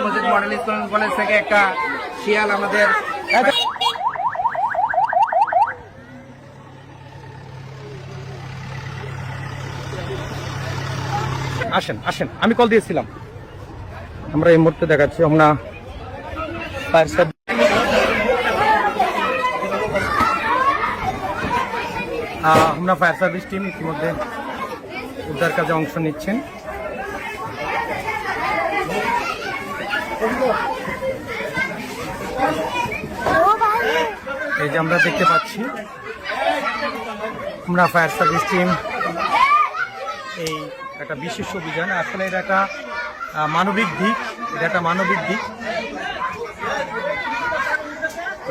মসজিদ model school college থেকে একটা শিয়াল আমাদের আসেন আসেন, আমি কল দিয়েছিলাম। আমরা এই মুহূর্তে দেখাচ্ছি আমরা fire service fire service team ইতিমধ্যে উদ্ধার কাজে অংশ নিচ্ছেন। এই যে আমরা দেখতে পাচ্ছি আমরা ফায়ার সার্ভিস টিম এই একটা বিশেষ অভিযান, আসলে এটা একটা মানবিক দিক, এটা একটা মানবিক দিক।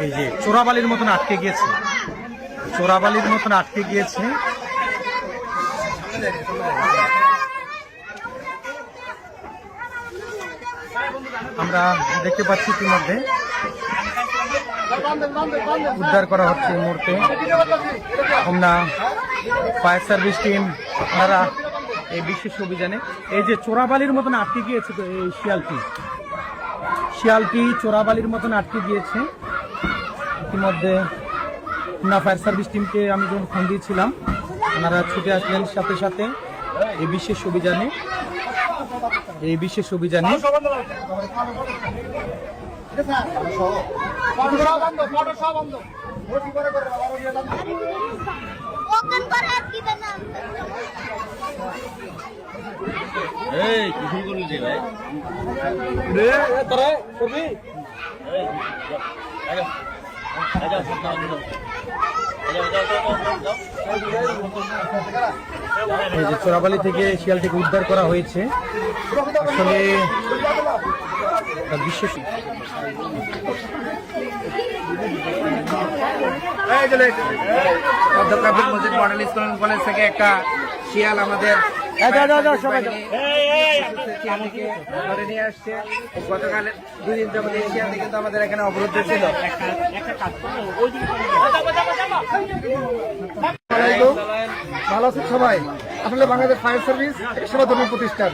এই যে চোরাবালির মতন আটকে গিয়েছে, চোরাবালির মতন আটকে গিয়েছে। আমরা দেখতে পাচ্ছি ইতিমধ্যে উদ্ধার করা হচ্ছে এই মুহূর্তে। আমরা ফায়ার সার্ভিস টিম আপনারা এই বিশেষ অভিযানে এই যে চোরাবালির মতন আটকে গিয়েছে, তো এই শিয়ালটি চোরাবালির মতন আটকে গিয়েছে। ইতিমধ্যে আমরা ফায়ার সার্ভিস টিমকে আমি যখন ফোন দিয়েছিলাম ওনারা ছুটে আসলেন সাথে সাথে এই বিশেষ অভিযানে। চোরাবালি থেকে শিয়ালটিকে উদ্ধার করা হয়েছে। আসলে বিশেষ মসজিদ মডেল স্কুল কলেজ থেকে একটা শিয়াল আমাদের ধরে নিয়ে আসছে। গতকাল 2 দিন যাবত এই শিয়ালটি কিন্তু আমাদের এখানে অবরুদ্ধ ছিল। ভালো আছেন সবাই? আসলে বাংলাদেশ ফায়ার সার্ভিস সেবাধর্মী প্রতিষ্ঠান,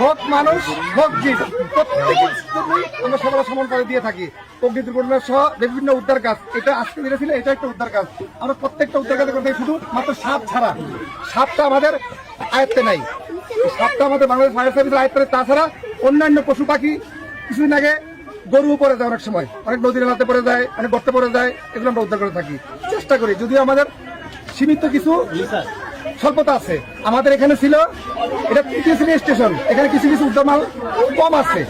হোক মানুষ হোক জীব, প্রত্যেকের জন্যই আমরা সেবা সমান করে দিয়ে থাকি। অগ্নি দুর্ঘটনা সহ বিভিন্ন উদ্ধার কাজ, এটা আজকে যেটা ছিল এটা একটা উদ্ধার কাজ। আমরা প্রত্যেকটা উদ্ধার কাজে করতে শুধু মাত্র সাপ ছাড়া, সাপটা আমাদের আয়ত্তে নাই, সাপটা আমাদের বাংলাদেশ ফায়ার সার্ভিসের আয়ত্তে নেই। তাছাড়া অন্যান্য পশু পাখি, কিছুদিন আগে গরুও পড়ে যায়, অনেক সময় অনেক নদীর নালাতে পড়ে যায়, অনেক গর্তে পড়ে যায়, এগুলো আমরা উদ্ধার করে থাকি, চেষ্টা করি। যদিও আমাদের সীমিত কিছু স্বল্পতা আছে, আমাদের এখানে ছিল এটা তৃতীয় শ্রেণী স্টেশন, এখানে কিছু কিছু উদ্ধার মাল কম আছে,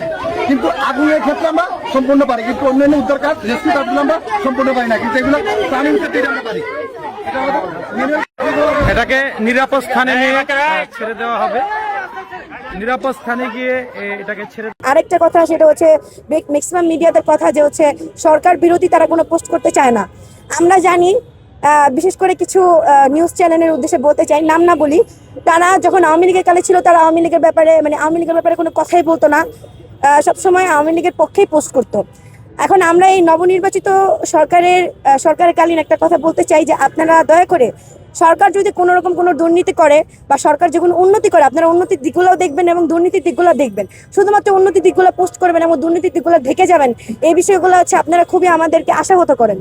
কিন্তু আগুনের ক্ষেত্রে আমরা সম্পূর্ণ পারি, কিন্তু অন্যান্য উদ্ধার কাজ রেস্কিউ কাজগুলো আমরা সম্পূর্ণ পারি না, কিন্তু এগুলো প্রাণীর ক্ষেত্রে আমরা পারি। এটাকে নিরাপদ স্থানে নিয়ে ছেড়ে দেওয়া হবে, নিরাপদ স্থানে গিয়ে এটাকে ছেড়ে। আরেকটা কথা সেটা হচ্ছে ম্যাক্সিমাম মিডিয়াদের কথা যে হচ্ছে সরকার বিরোধী তারা কোনো পোস্ট করতে চায় না। আমরা জানি বিশেষ করে কিছু নিউজ চ্যানেলের উদ্দেশ্যে বলতে চাই, নাম না বলি, তারা যখন আওয়ামী লীগের কালে ছিল তারা আওয়ামী লীগের ব্যাপারে কোনো কথাই বলতো না, সবসময় আওয়ামী লীগের পক্ষেই পোস্ট করতো। এখন আমরা এই নবনির্বাচিত সরকারের কালীন একটা কথা বলতে চাই যে আপনারা দয়া করে সরকার যদি কোনো রকম কোনো দুর্নীতি করে বা সরকার যে কোনো উন্নতি করে আপনারা উন্নতির দিকগুলোও দেখবেন এবং দুর্নীতির দিকগুলো দেখবেন, শুধুমাত্র উন্নতির দিকগুলো পোস্ট করবেন এবং দুর্নীতির দিকগুলো ঢেকে যাবেন, এই বিষয়গুলো হচ্ছে আপনারা খুবই আমাদেরকে আশাহত করেন।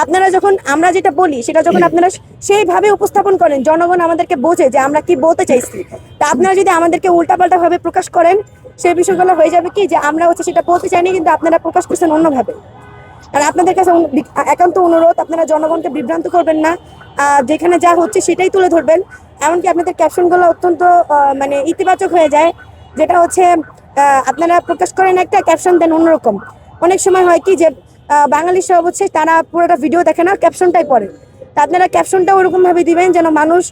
আপনারা যখন আমরা যেটা বলি সেটা যখন আপনারা সেইভাবে উপস্থাপন করেন, জনগণ আমাদেরকে বোঝে যে আমরা কি বলতে চাইছি। তা আপনারা যদি আমাদেরকে উল্টাপাল্টা ভাবে প্রকাশ করেন, সেই বিষয়গুলো হয়ে যাবে কি যে আমরা হচ্ছে সেটা বলতে চাইনি, কিন্তু আপনারা প্রকাশ করছেন অন্যভাবে। আর আপনাদের কাছে একান্ত অনুরোধ, আপনারা জনগণকে বিভ্রান্ত করবেন না, যেখানে যা হচ্ছে সেটাই তুলে ধরবেন। এমনকি আপনাদের ক্যাপশনগুলো অত্যন্ত ইতিবাচক হয়ে যায়, যেটা হচ্ছে আপনারা প্রকাশ করেন একটা, ক্যাপশন দেন অন্যরকম। অনেক সময় হয় কি যে বাঙালি সব হচ্ছে তারা পুরোটা ভিডিও দেখে না, ক্যাপশনটাই পড়ে। তা আপনারা ক্যাপশনটা ওরকম ভাবে দিবেন যেন মানুষ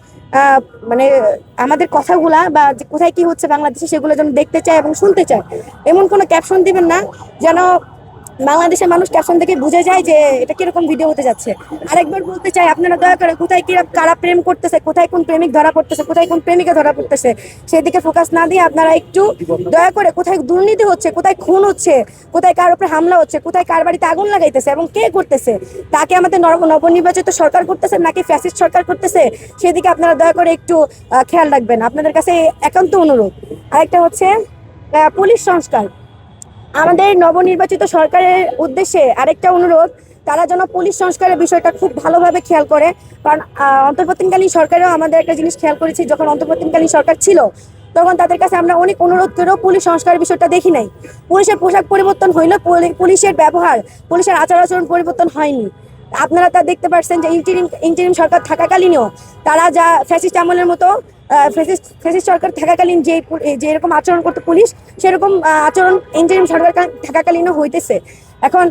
আমাদের কথাগুলা বা কোথায় কি হচ্ছে বাংলাদেশে সেগুলো যেন দেখতে চায় এবং শুনতে চায়। এমন কোনো ক্যাপশন দিবেন না যেন বাংলাদেশের মানুষ ক্যাপশন থেকে বুঝে যায় যে এটা কিরকম ভিডিও হতে যাচ্ছে। আরেকবার বলতে চাই, আপনারা দয়া করে কোথায় কি কারা প্রেম করতেছে, কোথায় কোন প্রেমিক ধরা পড়তেছে, কোথায় কোন প্রেমিকা ধরা পড়তেছে, সেদিকে ফোকাস না দিয়ে আপনারা একটু দয়া করে কোথায় দুর্নীতি হচ্ছে, কোথায় খুন হচ্ছে, কোথায় কার উপরে হামলা হচ্ছে, কোথায় কার বাড়িতে আগুন লাগাইতেছে এবং কে করতেছে, তাকে আমাদের নবনির্বাচিত সরকার করতেছে নাকি ফ্যাসিস্ট সরকার করতেছে, সেদিকে আপনারা দয়া করে একটু খেয়াল রাখবেন। আপনাদের কাছে একান্ত অনুরোধ। আরেকটা হচ্ছে পুলিশ সংস্কার। আমাদের নবনির্বাচিত সরকারের উদ্দেশ্যে আরেকটা অনুরোধ, তারা যেন পুলিশ সংস্কারের বিষয়টা খুব ভালোভাবে খেয়াল করে। কারণ অন্তর্বর্তীকালীন সরকারেও আমাদের একটা জিনিস খেয়াল করেছি, যখন অন্তর্বর্তীকালীন সরকার ছিল তখন তাদের কাছে আমরা অনেক অনুরোধ করেও পুলিশ সংস্কারের বিষয়টা দেখি নাই। পুলিশের পোশাক পরিবর্তন হইলেও পুলিশের ব্যবহার, পুলিশের আচার আচরণ পরিবর্তন হয়নি। আপনারা তা দেখতে পাচ্ছেন যে ইন্টারিম সরকার থাকাকালীনও তারা যা ফ্যাসিস্ট আমলের মতো ফ্যাসিস্ট সরকার থাকাকালীন যে এরকম আচরণ করতো পুলিশ, সেরকম আচরণ ইন্টারিম সরকার থাকাকালীনও হইতেছে। এখন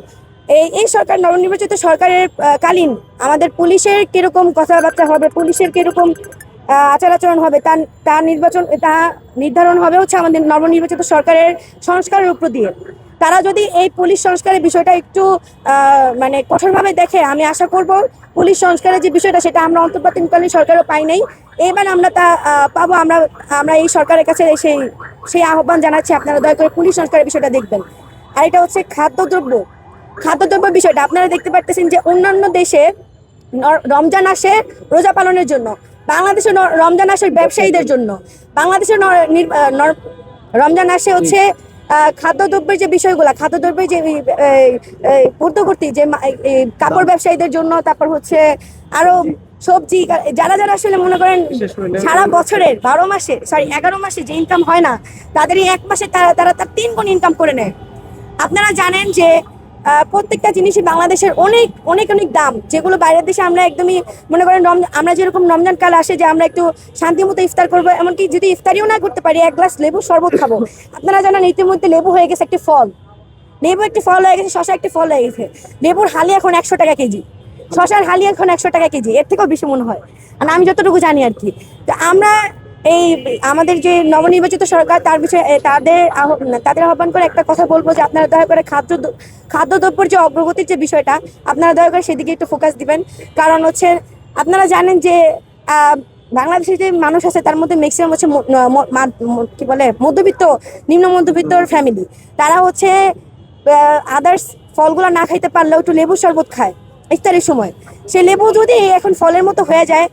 এই সরকার, নবনির্বাচিত সরকারের কালীন আমাদের পুলিশের কিরকম কথাবার্তা হবে, পুলিশের কিরকম আচার আচরণ হবে, তা নির্ধারণ হবে হচ্ছে আমাদের নবনির্বাচিত সরকারের সংস্কারের উপর দিয়ে। তারা যদি এই পুলিশ সংস্কারের বিষয়টা একটু মানে কঠোরভাবে দেখে, আমি আশা করব পুলিশ সংস্কারের যে বিষয়টা সেটা আমরা অন্তর্বর্তীকালীন সরকারও পাই নাই, এবার আমরা তা পাবো। আমরা এই সরকারের কাছে সেই আহ্বান জানাচ্ছি, আপনারা দয়া করে পুলিশ সংস্কারের বিষয়টা দেখবেন। আর এটা হচ্ছে খাদ্যদ্রব্য বিষয়টা। আপনারা দেখতে পারতেছেন যে অন্যান্য দেশে রমজান আসে রোজা পালনের জন্য, বাংলাদেশে রমজান আসে ব্যবসায়ীদের জন্য। বাংলাদেশের রমজান আসে হচ্ছে খাদ্যদ্রব্যের যে বিষয়গুলো, খাদ্যদ্রব্যের যে পূর্তবর্তী যে কাপড় ব্যবসায়ীদের জন্য, তারপর হচ্ছে আরো সবজি, যারা আসলে মনে করেন সারা বছরের 11 মাসে যে ইনকাম হয় না, তাদের এই 1 মাসে তারা 3 গুণ ইনকাম করে নেয়। আপনারা জানেন যে প্রত্যেকটা জিনিসই বাংলাদেশের অনেক অনেক অনেক দাম, যেগুলো বাইরের দেশে আমরা একদমই মনে করেন আমরা যেরকম রমজান কাল আসে যে আমরা একটু শান্তি মতো ইফতার করবো, এমনকি যদি ইফতারিও না করতে পারি 1 গ্লাস লেবু শরবত খাবো। আপনারা জানেন ইতিমধ্যে লেবু হয়ে গেছে একটি ফল, হয়ে গেছে, শশা একটি ফল হয়ে গেছে। লেবুর হালি এখন 100 টাকা কেজি, শশার হালি এখন 100 টাকা কেজি, এর থেকেও বেশি মনে হয়, আর আমি যতটুকু জানি আর কি। তো আমরা আমাদের যে নবনির্বাচিত সরকার, তার বিষয়ে তাদের আহ্বান করে একটা কথা বলবো যে আপনারা দয়া করে খাদ্যদ্রব্যের যে অগ্রগতির যে বিষয়টা, আপনারা দয়া করে সেদিকে একটু ফোকাস দিবেন। কারণ হচ্ছে আপনারা জানেন যে বাংলাদেশের যে মানুষ আছে তার মধ্যে ম্যাক্সিমাম হচ্ছে কি বলে মধ্যবিত্ত, নিম্ন মধ্যবিত্তর ফ্যামিলি। তারা হচ্ছে আদার্স ফলগুলো না খাইতে পারলেও একটু লেবু শরবত খায় ইফতারের সময়। সে লেবু যদি এখন ফলের মতো হয়ে যায়,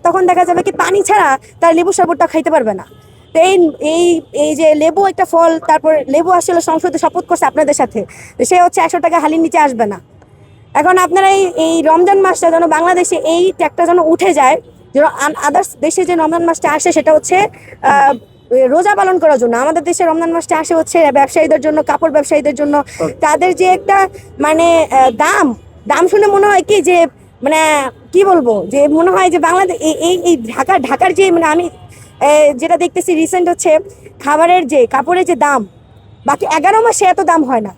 তখন দেখা যাবে কি পানি ছাড়া তার লেবু শরবতটা খাইতে পারবে না। তো এই যে লেবু একটা ফল, তারপর লেবু আসলে সংসদে শপথ করছে আপনাদের সাথে, সে হচ্ছে 100 টাকা হালির নিচে আসবে না। এখন আপনারা এই রমজান মাসটা যেন বাংলাদেশে এই ট্যাগটা যেন উঠে যায়, যেন আদার্স দেশে যে রমজান মাসটা আসে সেটা হচ্ছে রোজা পালন করার জন্য। আমাদের দেশে রমজান মাসটা আসে হচ্ছে ব্যবসায়ীদের জন্য, কাপড় ব্যবসায়ীদের জন্য। তাদের যে একটা মানে দাম শুনে মনে হয় কি যে মানে কি বলবো, যে মনে হয় যে বাংলাদেশ এই ঢাকার যে মানে আমি যেটা দেখতেছি রিসেন্ট হচ্ছে কাপড়ের যে দাম বাকি 11 মাসে এত দাম হয় না।